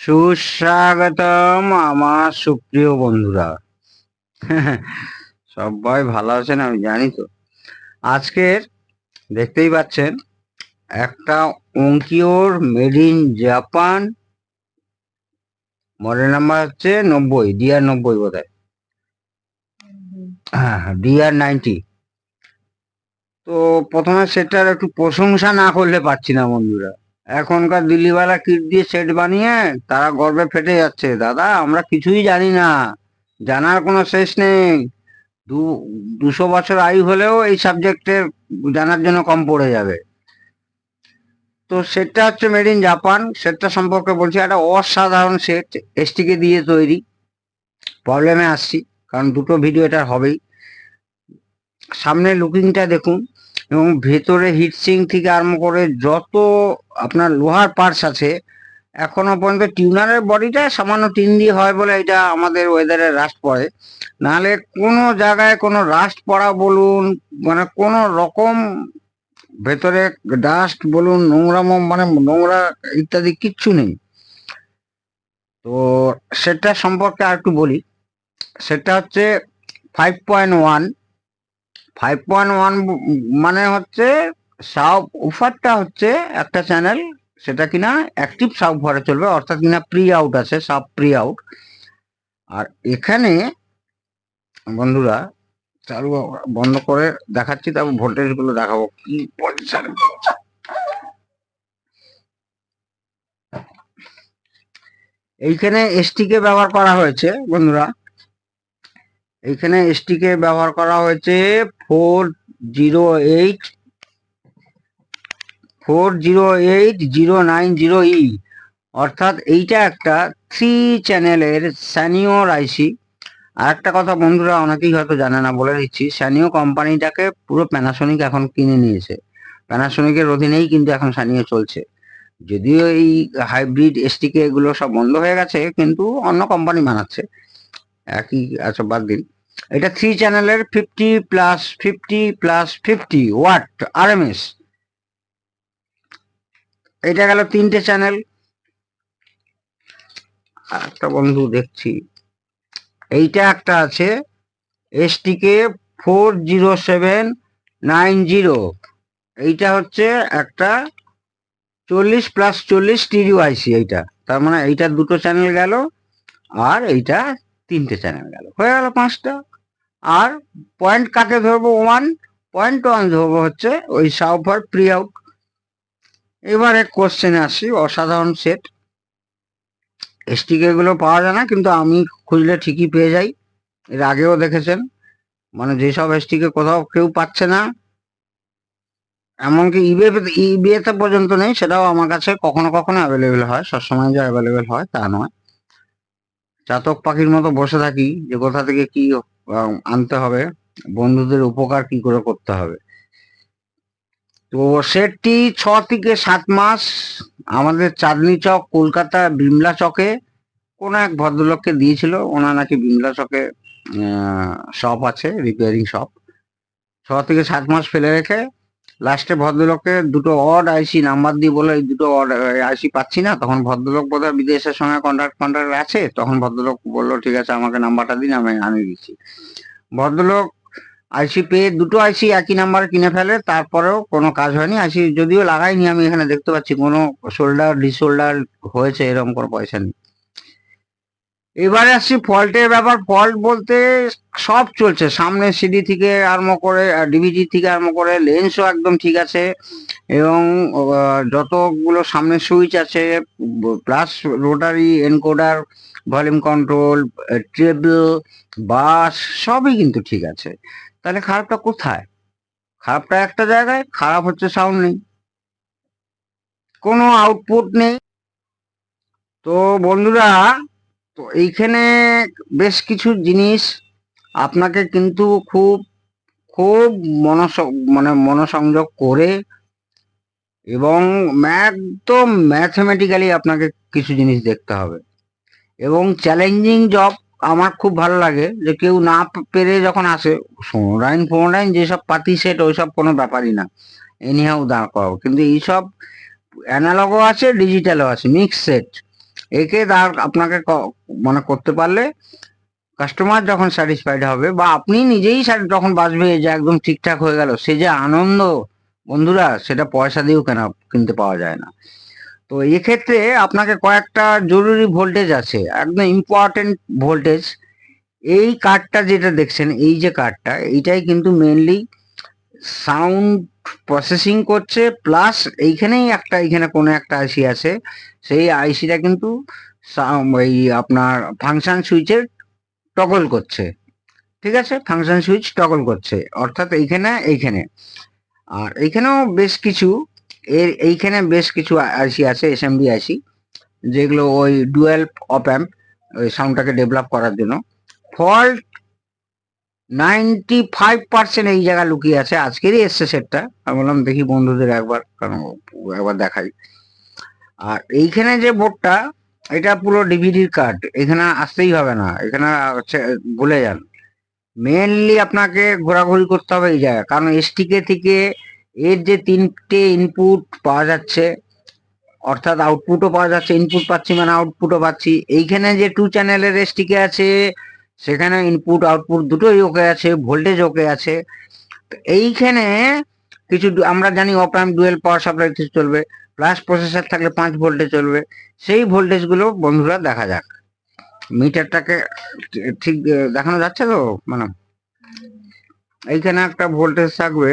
সুস্বাগতম আমার সুপ্রিয় বন্ধুরা। সবাই ভালো আছেন আমি জানি তো। আজকের দেখতেই পাচ্ছেন একটা অঙ্কিওর made in Japan, model number হচ্ছে 90, ডিআর 90 বোধ হয়। হ্যাঁ, ডিআর 90। তো প্রথমে সেটার একটু প্রশংসা না করলে পারছি না বন্ধুরা। এখনকার দিল্লিওয়ালা কিট দিয়ে সেট বানিয়ে তারা গর্বে ফেটে যাচ্ছে, দাদা আমরা কিছুই জানি না, জানার কোনো শেষ নেই। 200 বছর আয়ু হলেও এই সাবজেক্টে জানার জন্য কম পড়ে যাবে। তো সেটটা হচ্ছে মেড ইন জাপান। সেটটা সম্পর্কে বলছি, একটা অসাধারণ সেট, এসটিকে দিয়ে তৈরি। প্রবলেমে আসছি কারণ দুটো ভিডিও এটা হবেই। সামনে লুকিংটা দেখুন, এবং ভেতরে হিটসিং থেকে আরম্ভ করে যত আপনার লোহার পার্টস আছে, এখনো পর্যন্ত টিউনারের বডিটা সামান্য টিন দিয়ে হয় বলে এটা আমাদের ওয়েদারে রাস্ট পড়ে, নাহলে কোনো জায়গায় কোনো রাস্ট পড়া বলুন, মানে কোনো রকম ভেতরে ডাস্ট বলুন, নোংরা মানে নোংরা ইত্যাদি কিচ্ছু নেই। তো সেটা সম্পর্কে আর একটু বলি। সেটা হচ্ছে 5.1। 5.1 মানে হচ্ছে সাব উফারটা হচ্ছে একটা চ্যানেল, সেটা কিনা অ্যাক্টিভ সাব উফারে চলবে, অর্থাৎ কিনা প্রি আউট আছে, সাব প্রি আউট। আর এখানে বন্ধুরা চালু বন্ধ করে দেখাচ্ছি, তারপর ভোল্টেজ গুলো দেখাবো কি পজিশন। এইখানে এসটিকে ব্যবহার করা হয়েছে বন্ধুরা, এইখানে এসটিকে ব্যবহার করা হয়েছে 408 090E, অর্থাৎ এইটা একটা 3 চ্যানেলের স্যানিওর আইসি। আর একটা কথা বন্ধুরা অনেকেই হয়তো জানে না, বলে দিচ্ছি, স্যানিও কোম্পানিটাকে পুরো প্যানাসোনিক এখন কিনে নিয়েছে। প্যানাসোনিকের অধীনেই কিন্তু এখন স্যানিও চলছে। যদিও এই হাইব্রিড এসটিকে এগুলো সব বন্ধ হয়ে গেছে, কিন্তু অন্য কোম্পানি বানাচ্ছে একই। আচ্ছা বাদ দিন, এটা 3 চ্যানেলের 50+50+50 ওয়াট আরএমএস। এটা গেল 3টে চ্যানেল। একটা বন্ধু দেখছি, এইটা একটা আছে এসটিকে 40790। এইটা হচ্ছে একটা 40+40 স্টিরিও আইসি। এইটা তার মানে এইটা 2টো চ্যানেল গেল, আর এইটা 3টে চ্যানেল গেল, হয়ে গেল 5টা। আর পয়েন্ট কাকে ধরবো? 1.1 ধরবো হচ্ছে ওই সাউফার প্রি আউট। এবারে কোশ্চেনে আসি, অসাধারণ সেট। এসটিকে এগুলো পাওয়া যায় না, কিন্তু আমি খুঁজলে ঠিকই পেয়ে যাই। এর আগেও দেখেছেন, মানে যেসব এসটিকে কোথাও কেউ পাচ্ছে না, এমনকি ইবিএতে পর্যন্ত নেই, সেটাও আমার কাছে কখনো কখনো অ্যাভেলেবেল হয়। সবসময় যে অ্যাভেলেবেল হয় তা নয়। চাতক পাখির মতো বসে থাকি যে কোথা থেকে কি আনতে হবে, বন্ধুদের উপকার কি করে করতে হবে। তো সেটটি 6 থেকে 7 মাস আমাদের চাঁদনি চক, কলকাতা বিমলা চকে কোনো এক ভদ্রলোককে দিয়েছিল। ওনার নাকি বিমলা চকে শপ আছে, রিপেয়ারিং শপ। 6 থেকে 7 মাস ফেলে রেখে লাস্টে ভদ্রলোককে দুটো অড আইসি নাম্বার দিয়ে বলে, এই দুটো অড আইসি পাচ্ছি না। তখন ভদ্রলোক বোধহয় বিদেশের সঙ্গে কন্ট্রাক্ট আছে, তখন ভদ্রলোক বললো ঠিক আছে আমাকে নাম্বারটা দিন, আমি আনিয়ে দিচ্ছি। ভদ্রলোক আইসি পেয়ে দুটো আইসি একই নাম্বারে কিনে ফেলে, তারপরেও কোনো কাজ হয়নি। আইসি যদিও লাগাইনি, আমি এখানে দেখতে পাচ্ছি কোনো শোল্ডার ডিশোল্ডার হয়েছে এরকম কোনো পয়সা নেই। এবারে আসছি ফল্টের ব্যাপার। ফল্ট বলতে সব চলছে, সামনে সিডি থেকে আরম্ভ করে, ডিভিডি থেকে আরম্ভ করে, লেন্সও একদম ঠিক আছে, এবং যতগুলো সামনে সুইচ আছে, plus rotary, encoder, volume control, treble, bass, সবই কিন্তু ঠিক আছে। তাহলে খারাপটা কোথায়? খারাপটা একটা জায়গায়, খারাপ হচ্ছে সাউন্ড নেই, কোনো আউটপুট নেই। তো বন্ধুরা, তো এইখানে বেশ কিছু জিনিস আপনাকে কিন্তু খুব খুব মনোসংযোগ করে এবং একদম ম্যাথমেটিক্যালি আপনাকে কিছু জিনিস দেখতে হবে, এবং চ্যালেঞ্জিং জব। আমার খুব ভালো লাগে যে কেউ না পেরে যখন আসে, ফোন যেসব পাতি সেট ওইসব কোনো ব্যাপারই না, এনিহাও দাঁড় করাবো। কিন্তু এইসব অ্যানালগও আছে, ডিজিটালও আছে, মিক্স সেট। একে আপনাকে মানে করতে পারলে কাস্টমার যখন স্যাটিসফাইড হবে বা আপনি নিজেই যখন বাঁচবে যে একদম ঠিকঠাক হয়ে গেল, সে যে আনন্দ বন্ধুরা, সেটা পয়সা দিয়েও কিনতে পাওয়া যায় না। তো এক্ষেত্রে আপনাকে কয়েকটা জরুরি ভোল্টেজ আছে, একদম ইম্পর্টেন্ট ভোল্টেজ। এই কার্ডটা যেটা দেখছেন, এই যে কার্ডটা, এইটাই কিন্তু মেনলি সাউন্ড প্রসেসিং করছে, প্লাস এইখানে কোনো একটা আইসি আছে, সেই আইসিটা কিন্তু এই আপনার ফাংশন সুইচের টগল করছে। ঠিক আছে, ফাংশন সুইচ টগল করছে, অর্থাৎ এইখানে আর এইখানেও বেশ কিছু এইখানে বেশ কিছু আইসি আছে, এসএমডি আইসি, যেগুলো ওই ডুয়েল অপ অ্যাম্প ওই সাউন্ডটাকে ডেভেলপ করার জন্য। ফল্ট 95% এই জায়গা লুকিয়ে আছে। আজকেরই এসছে সেটটা, আমি বললাম দেখি বন্ধুদের একবার দেখাই। আর এইখানে যে বোর্ডটা, এটা পুরো ডিভিডির কার্ড, এখানে আসতেই হবে না, এখানে ভুলে যান। মেনলি আপনাকে ঘোরাঘুরি করতে হবে এই জায়গায়, কারণ এসটিকে থেকে এর যে 3টে ইনপুট পাওয়া যাচ্ছে, অর্থাৎ আউটপুটও পাওয়া যাচ্ছে, ইনপুট পাচ্ছি মানে আউটপুটও পাচ্ছি। এইখানে যে 2 চ্যানেলের এসটিকে আছে, সেখানে ইনপুট আউটপুট দুটোই ওকে আছে, ভোল্টেজ ওকে আছে। এইখানে কিছু আমরা জানি অপ অ্যাম্প ডুয়েল পাওয়ার সাপ্লাই চলবে, প্লাস প্রসেসর থাকলে 5 ভোল্টে চলবে। সেই ভোল্টেজ গুলো বন্ধুরা দেখা যাক। মিটারটাকে ঠিক দেখানো যাচ্ছে তো, মানে এইখানে একটা ভোল্টেজ থাকবে,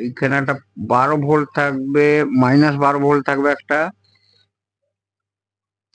এইখানে একটা 12 ভোল্ট থাকবে, -12 ভোল্ট থাকবে একটা,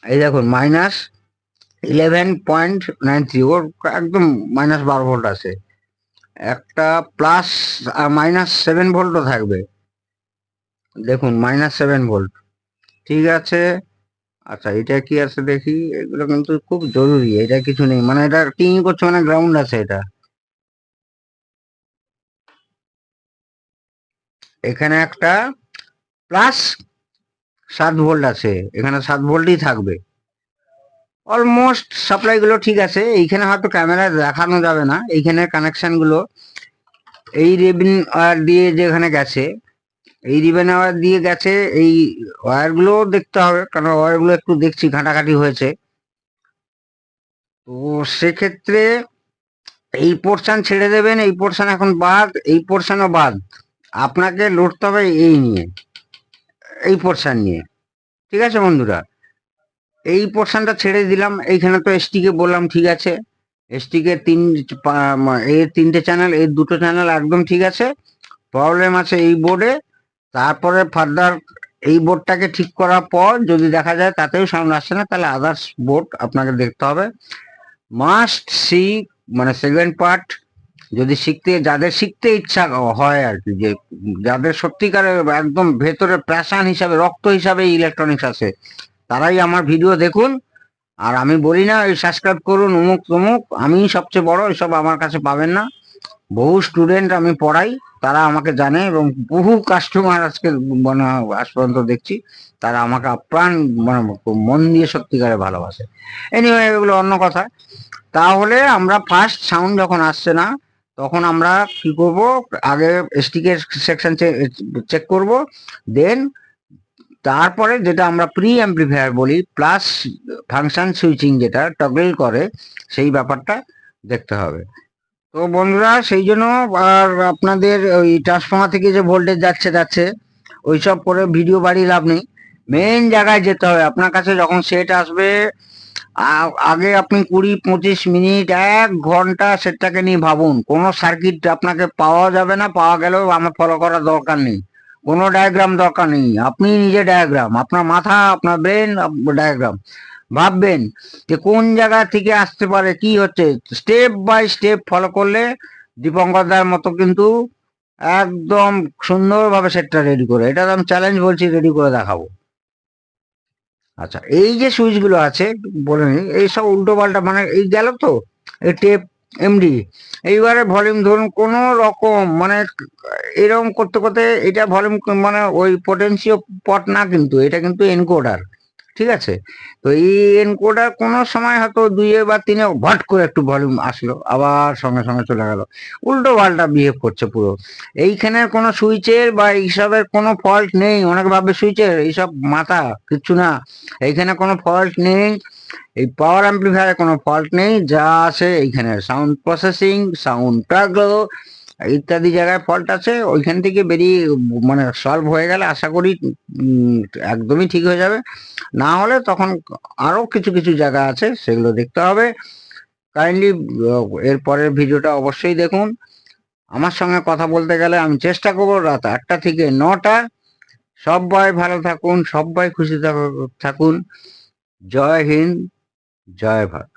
এই দেখুন -11.93, ওর একদম -12 ভোল্ট আছে। একটা প্লাস -7 ভোল্টও থাকবে, দেখুন -7 ভোল্ট। ঠিক আছে, আচ্ছা এটা কি আছে দেখি, এগুলো কিন্তু খুব জরুরি। এটা কিছু নেই, মানে এটা টিং করছে মানে গ্রাউন্ড আছে। এটা এখানে একটা প্লাস 7 ভোল্ট আছে, এখানে 7 ভোল্টই থাকবে। অলমোস্ট সাপ্লাই গুলো ঠিক আছে। এইখানে হয়তো ক্যামেরায় দেখানো যাবে না, এইখানে কানেকশন গুলো এই রিবিন ওয়্যার দিয়ে যেখানে গেছে, এই রিবেন ওয়্যার দিয়ে গেছে, এই ওয়্যার গুলো দেখতে হবে, কারণ ওয়্যার গুলো একটু দেখছি ঘাটাঘাটি হয়েছে। তো সেক্ষেত্রে এই পোর্শন ছেড়ে দেবেন, এই পোর্শন এখন বাদ, এই পোর্শনও বাদ। আপনাকে লড়তে হবে এই পোর্শন নিয়ে। ঠিক আছে বন্ধুরা, এই পোর্শনটা ছেড়ে দিলাম। এইখানে তো এসটিকে বললাম ঠিক আছে, এসটিকে এর 3টে চ্যানেল, এর 2টো চ্যানেল একদম ঠিক আছে। প্রবলেম আছে এই বোর্ডে। তারপরে ফার্দার এই বোর্ডটাকে ঠিক করার পর যদি দেখা যায় তাতেও সাউন্ড আসছে না, তাহলে আদার্স বোর্ড আপনাকে দেখতে হবে। মাস্ট সি, মানে সেকেন্ড পার্ট, যদি যাদের শিখতে ইচ্ছা হয় আর কি, যে যাদের সত্যিকারের একদম ভেতরে প্যাশন হিসাবে, রক্ত হিসাবে ইলেকট্রনিক্স আছে, তারাই আমার ভিডিও দেখুন। আর আমি বলি না এই সাবস্ক্রাইব করুন অমুক তমুক, আমি সবচেয়ে বড়, এসব আমার কাছে পাবেন না। বহু স্টুডেন্ট আমি পড়াই, তারা আমাকে জানে, এবং বহু কাস্টমার আজকে মানে আজ পর্যন্ত দেখছি, তারা আমাকে আপ্রাণ মানে মন দিয়ে সত্যিকারে ভালোবাসে। এনিওয়ে, এগুলো অন্য কথা। তাহলে আমরা ফার্স্ট সাউন্ড যখন আসছে না, তখন আমরা কি করব, আগে এসটিকে সেকশন চেক করব, দেন তারপরে যেটা আমরা প্রি অ্যাম্প্লিফায়ার বলি, প্লাস ফাংশন সুইচিং যেটা টগল করে, সেই ব্যাপারটা দেখতে হবে। তো বন্ধুরা, সেই জন্য আর আপনাদের ওই ট্রান্সফর্মার থেকে যে ভোল্টেজ যাচ্ছে ওইসব করে ভিডিও বাড়িয়ে লাভ নেই। মেন জায়গায় যেতে হবে। আপনার কাছে যখন সেট আসবে, আগে আপনি 20-25 মিনিট 1 ঘন্টা সেটটাকে নিয়ে ভাবুন। কোনো সার্কিট আপনাকে পাওয়া যাবে না, পাওয়া গেলেও আমার ফলো করার দরকার নেই, কোনো ডায়াগ্রাম দরকার নেই। আপনি নিজে ডায়াগ্রাম, আপনার মাথা, আপনার ব্রেন ডায়াগ্রাম ভাববেন যে কোন জায়গা থেকে আসতে পারে, কি হচ্ছে, স্টেপ বাই স্টেপ ফলো করলে দীপঙ্কর দার মতো কিন্তু একদম সুন্দরভাবে সেটটা রেডি করে, এটা আমি চ্যালেঞ্জ বলছি, রেডি করে দেখাবো। আচ্ছা, এই যে সুইচ গুলো আছে বলে নি, এই সব উল্টো পাল্টা, মানে এই গেল তো এই টেপ এমডি, এইবারে ভলিউম ধরুন কোন রকম, মানে এরকম করতে করতে এটা ভলিউম, মানে ওই পোটেনশিও পট না, কিন্তু এটা কিন্তু এনকোডার। ঠিক আছে? তো এই এনকোডার কোনো সময় হয়তো 2 বা 3 ভট করে একটু ভলিউম আসলো, আবার সঙ্গে সঙ্গে চলে গেল, উল্টো পাল্টা বিহেভ করছে পুরো। এইখানে কোনো সুইচের বা এইসবের কোনো ফল্ট নেই। অনেক ভাবে সুইচের এইসব মাথা, কিচ্ছু না। এইখানে কোনো ফল্ট নেই, এই পাওয়ার অ্যাম্পলিফায়ারে কোনো ফল্ট নেই। যা আছে এইখানে সাউন্ড প্রসেসিং, সাউন্ড ট্রাগল ইত্যাদি জায়গায় ফল্ট আছে। ওইখান থেকে বেরিয়ে মানে সলভ হয়ে গেলে আশা করি একদমই ঠিক হয়ে যাবে। না হলে তখন আরো কিছু কিছু জায়গা আছে, সেগুলো দেখতে হবে। কাইন্ডলি এর পরের ভিডিওটা অবশ্যই দেখুন। আমার সঙ্গে কথা বলতে গেলে আমি চেষ্টা করবো রাত 8টা থেকে 9টা। সবাই ভালো থাকুন, সবাই খুশি থাকুন। জয় হিন্দ, জয় ভারত।